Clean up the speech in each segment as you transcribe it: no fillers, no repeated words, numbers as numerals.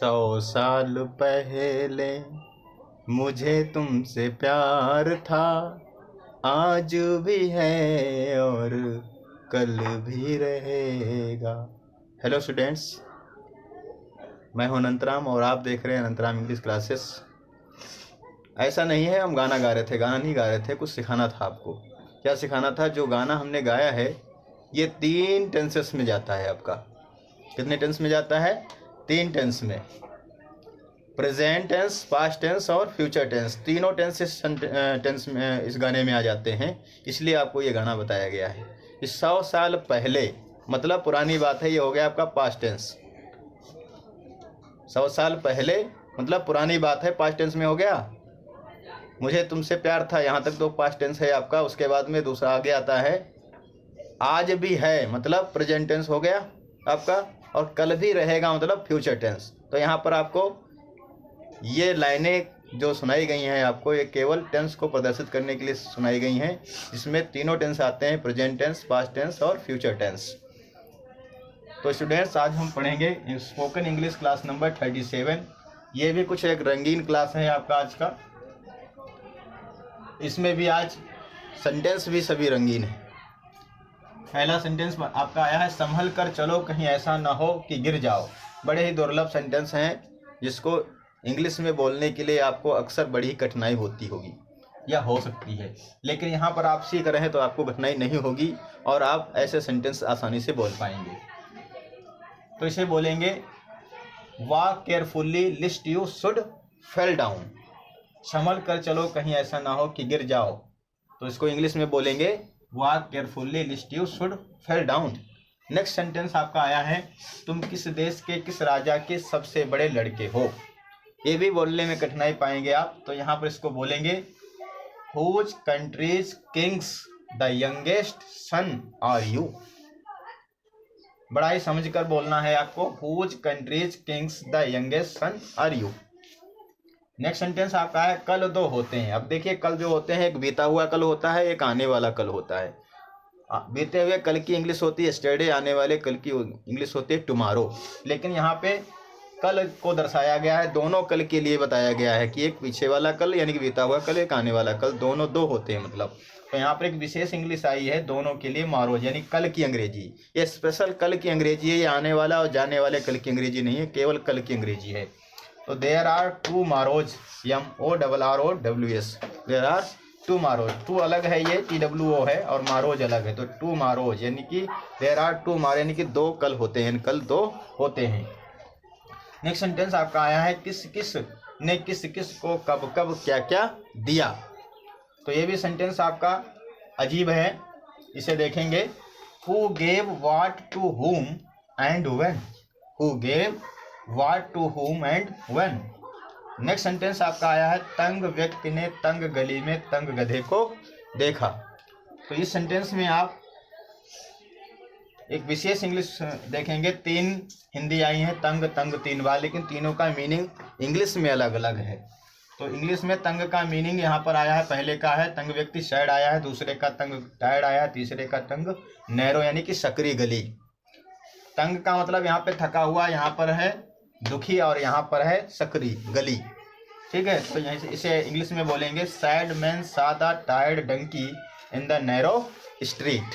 100 साल पहले मुझे तुमसे प्यार था, आज भी है और कल भी रहेगा। हेलो स्टूडेंट्स, मैं हूं अनंतराम और आप देख रहे हैं अनंतराम इंग्लिश क्लासेस। ऐसा नहीं है हम गाना गा रहे थे, गाना नहीं गा रहे थे, कुछ सिखाना था आपको। क्या सिखाना था? जो गाना हमने गाया है ये 3 टेंसेस में जाता है आपका। कितने टेंस में जाता है? 3 टेंस में। प्रेजेंट टेंस, पास्ट टेंस और फ्यूचर टेंस, तीनों टेंस में इस गाने में आ जाते हैं। इसलिए आपको ये गाना बताया गया है। इस 100 साल पहले मतलब पुरानी बात है, ये हो गया आपका पास्ट टेंस। 100 साल पहले मतलब पुरानी बात है, पास्ट टेंस में हो गया। मुझे तुमसे प्यार था, यहाँ तक तो पास्ट टेंस है आपका। उसके बाद में दूसरा आगे आता है आज भी है, मतलब प्रेजेंट टेंस हो गया आपका। और कल भी रहेगा मतलब फ्यूचर टेंस। तो यहाँ पर आपको ये लाइनें जो सुनाई गई हैं आपको, ये केवल टेंस को प्रदर्शित करने के लिए सुनाई गई हैं, जिसमें तीनों टेंस आते हैं, प्रेजेंट टेंस, पास्ट टेंस और फ्यूचर टेंस। तो स्टूडेंट्स, आज हम पढ़ेंगे स्पोकन इंग्लिश क्लास नंबर 37। ये भी कुछ एक रंगीन क्लास है आपका आज का। इसमें भी आज सेंटेंस भी सभी रंगीन है। पहला सेंटेंस आपका आया है, संभल कर चलो कहीं ऐसा ना हो कि गिर जाओ। बड़े ही दुर्लभ सेंटेंस हैं, जिसको इंग्लिश में बोलने के लिए आपको अक्सर बड़ी ही कठिनाई होती होगी या हो सकती है, लेकिन यहाँ पर आप सीख रहे हैं तो आपको कठिनाई नहीं होगी और आप ऐसे सेंटेंस आसानी से बोल पाएंगे। तो इसे बोलेंगे, walk carefully lest you should fell down. संभल कर चलो कहीं ऐसा ना हो कि गिर जाओ। तो इसको इंग्लिश में बोलेंगे, walk carefully lest you should fell down. Next sentence आपका आया है, तुम किस देश के किस राजा के सबसे बड़े लड़के हो। ये भी बोलने में कठिनाई पाएंगे आप। तो यहाँ पर इसको बोलेंगे, whose country's king's the youngest son are you. बड़ा ही समझ कर बोलना है आपको, whose country's king's the youngest son are you. Next sentence आपका है, कल दो होते हैं। अब देखिए, कल जो होते हैं, एक बीता हुआ कल होता है, एक आने वाला कल होता है। बीते हुए कल की इंग्लिश होती है यस्टरडे, आने वाले कल की इंग्लिश होती है टुमारो। लेकिन यहाँ पे कल को दर्शाया गया है, दोनों कल के लिए बताया गया है कि एक पीछे वाला कल यानी कि बीता हुआ कल, एक आने वाला कल, दोनों दो होते हैं मतलब। तो यहाँ पर एक विशेष इंग्लिश आई है दोनों के लिए, मारोज यानी कल की अंग्रेजी। ये स्पेशल कल की अंग्रेजी है, ये आने वाला और जाने वाले कल की अंग्रेजी नहीं है, केवल कल की अंग्रेजी है। तो there are two morrows, MORROWS, there are two morrows. Two अलग है, ये TWO है, और मारोज अलग है। तो टू मारोज यानी कि देयर आर टू मारो यानी कि दो कल होते हैं, कल दो होते हैं। नेक्स्ट सेंटेंस आपका आया है, किस किस ने किस किस को कब कब क्या क्या दिया। तो ये भी सेंटेंस आपका अजीब है, इसे देखेंगे, who gave what to whom and when. Who gave what to whom and when. Next sentence आपका आया है, तंग व्यक्ति ने तंग गली में तंग गधे को देखा। तो इस सेंटेंस में आप एक विशेष इंग्लिश देखेंगे। 3 हिंदी आई हैं, तंग तंग 3 बार, लेकिन तीनों का मीनिंग इंग्लिश में अलग अलग है। तो इंग्लिश में तंग का मीनिंग यहाँ पर आया है, पहले का है तंग व्यक्ति सैड आया है, दूसरे का तंग टायर्ड आया है, तीसरे का तंग नैरो यानी कि सकरी गली। तंग का मतलब यहाँ पे थका हुआ, यहाँ पर है दुखी, और यहाँ पर है सकरी गली। ठीक है, तो यहीं से इसे इंग्लिश में बोलेंगे, sad man saw the tired donkey in the narrow street.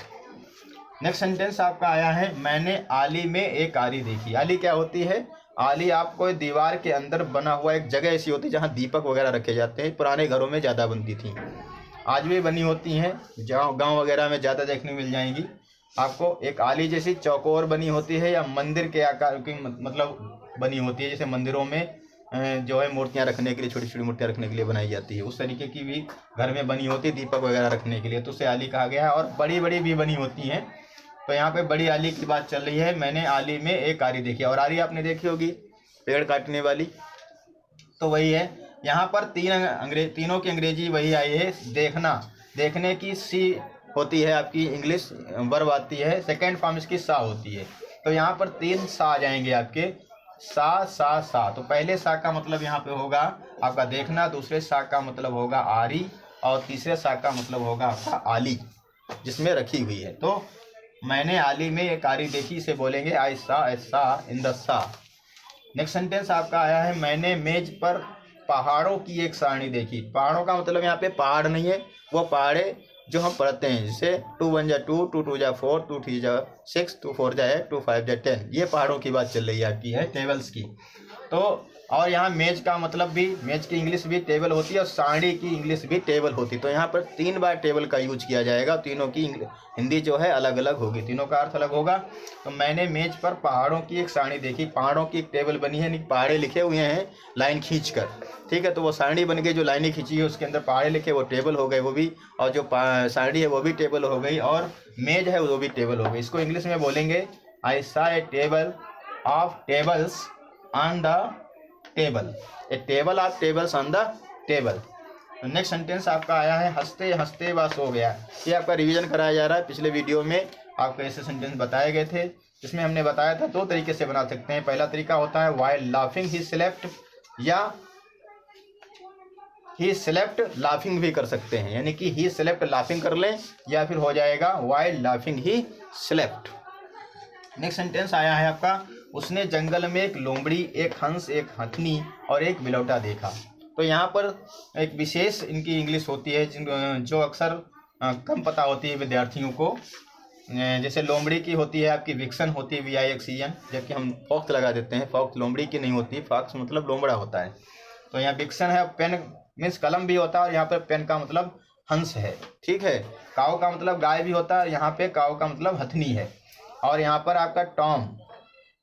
Next sentence आपका आया है, मैंने आली में एक आरी देखी। आली क्या होती है? आली आपको दीवार के अंदर बना हुआ एक जगह ऐसी होती है जहाँ दीपक वगैरह रखे जाते हैं। पुराने घरों में ज़्यादा बनती थी, आज भी बनी होती हैं, गाँव वगैरह में ज़्यादा देखने मिल जाएंगी आपको। एक आली जैसी चौकोर बनी होती है या मंदिर के आकार की मतलब बनी होती है, जैसे मंदिरों में जो है मूर्तियां रखने के लिए, छोटी छोटी मूर्तियां रखने के लिए बनाई जाती है, उस तरीके की भी घर में बनी होती है दीपक वगैरह रखने के लिए, तो उसे आली कहा गया है। और बड़ी बड़ी भी बनी होती हैं। तो यहाँ पे बड़ी आली की बात चल रही है, मैंने आली में एक आरी देखी। और आरी आपने देखी होगी, पेड़ काटने वाली, तो वही है। यहाँ पर तीनों की अंग्रेजी वही आई है, देखना, देखने की सी होती है आपकी इंग्लिश वर्ब आती है, सेकेंड फॉर्म इसकी सा होती है। तो यहाँ पर 3 सा आ जाएंगे आपके, सा सा सा। तो पहले सा का मतलब यहाँ पे होगा आपका देखना, दूसरे सा का मतलब होगा आरी, और तीसरे सा का मतलब होगा आपका आली जिसमें रखी हुई है। तो मैंने आली में एक आरी देखी, इसे बोलेंगे, आई सा इन द सा। नेक्स्ट सेंटेंस आपका आया है, मैंने मेज पर पहाड़ों की एक सारणी देखी। पहाड़ों का मतलब यहाँ पे पहाड़ नहीं है, वो पहाड़े जो हम पढ़ते हैं, जैसे 2 1 जा 2, 2 2 जा 4, 2 3 जा 6, 2 4 जा 8, 2 5 जा 10, ये पहाड़ों की बात चल रही है आपकी, है टेबल्स की। तो और यहाँ मेज का मतलब भी, मेज की इंग्लिश भी टेबल होती है और साड़ी की इंग्लिश भी टेबल होती है। तो यहाँ पर 3 बार टेबल का यूज किया जाएगा, तीनों की हिंदी जो है अलग अलग होगी, तीनों का अर्थ अलग होगा। तो मैंने मेज पर पहाड़ों की एक सारणी देखी, पहाड़ों की एक टेबल बनी है, पहाड़े लिखे हुए हैं लाइन खींच कर, ठीक है। तो वो सारणी बन गई, जो लाइनें खींची है उसके अंदर पहाड़े लिखे, वो टेबल हो गए वो भी, और जो सारणी है वो भी टेबल हो गई, और मेज है वो भी टेबल हो गई। इसको इंग्लिश में बोलेंगे, I saw a table of tables on the table, a table of tables on the table. Next sentence आपका आया है, हंसते हंसते वह सो गया। ये आपका रिवीजन कराया जा रहा है। पिछले वीडियो में आपको ऐसे सेंटेंस बताए गए थे, जिसमें हमने बताया था 2 तरीके से बना सकते हैं। पहला तरीका होता है व्हाइल लाफिंग ही स्लेप्ट, या ही स्लेप्ट लाफिंग भी कर सकते हैं, यानी कि ही स्लेप्ट लाफिंग कर लें, या फिर हो जाएगा while laughing he slept. Next sentence आया है आपका, उसने जंगल में एक लोमड़ी, एक हंस, एक हथनी और एक बिलौटा देखा। तो यहाँ पर एक विशेष इनकी इंग्लिश होती है जो अक्सर कम पता होती है विद्यार्थियों को। जैसे लोमड़ी की होती है आपकी विक्सन होती है, VIXEN, जबकि हम फॉक्स लगा देते हैं। फॉक्स लोमड़ी की नहीं होती, फॉक्स मतलब लोमड़ा होता है। तो यहाँ विक्सन है, पेन मीन्स कलम भी होता है, और यहाँ पर पेन का मतलब हंस है, ठीक है। काऊ का मतलब गाय भी होता है, यहाँ पे काऊ का मतलब हथनी है। और यहाँ पर आपका टॉम,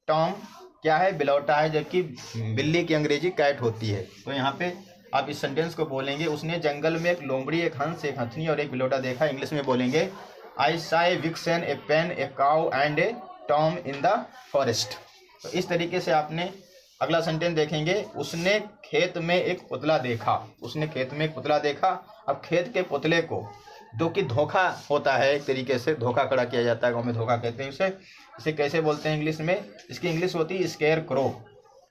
टॉम क्या है, बिलौटा है, जबकि बिल्ली की अंग्रेजी कैट होती है। तो यहाँ पे आप इस सेंटेंस को बोलेंगे, उसने जंगल में एक लोमड़ी, एक हंस, एक हथनी और एक बिलौटा देखा। इंग्लिश में बोलेंगे, I saw a vixen, a pen, a cow and a tom in the forest. तो इस तरीके से आपने अगला सेंटेंस देखेंगे, उसने खेत में एक पुतला देखा। उसने खेत में एक पुतला देखा। अब खेत के पुतले को, जो कि धोखा होता है, एक तरीके से धोखा खड़ा किया जाता है, गाँव में धोखा कहते हैं इसे कैसे बोलते हैं इंग्लिश में, इसकी इंग्लिश होती है स्केयर क्रो।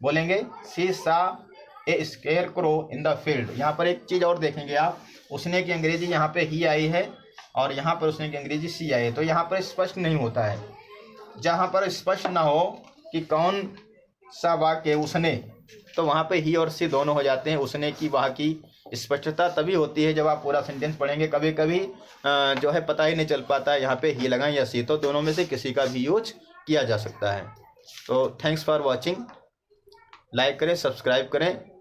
बोलेंगे, she saw a scarecrow in the field. यहाँ पर एक चीज़ और देखेंगे आप, उसने की अंग्रेजी यहाँ पे ही आई है, और यहाँ पर उसने की अंग्रेजी सी आई है। तो यहाँ पर स्पष्ट नहीं होता है। जहाँ पर स्पष्ट ना हो कि कौन सा वाक्य उसने, तो वहाँ पे ही और सी दोनों हो जाते हैं। उसने की वहाँ की स्पष्टता तभी होती है जब आप पूरा सेंटेंस पढ़ेंगे। कभी कभी जो है पता ही नहीं चल पाता है यहाँ पे ही लगाएं या सी, तो दोनों में से किसी का भी यूज किया जा सकता है। तो थैंक्स फॉर वॉचिंग, लाइक करें, सब्सक्राइब करें।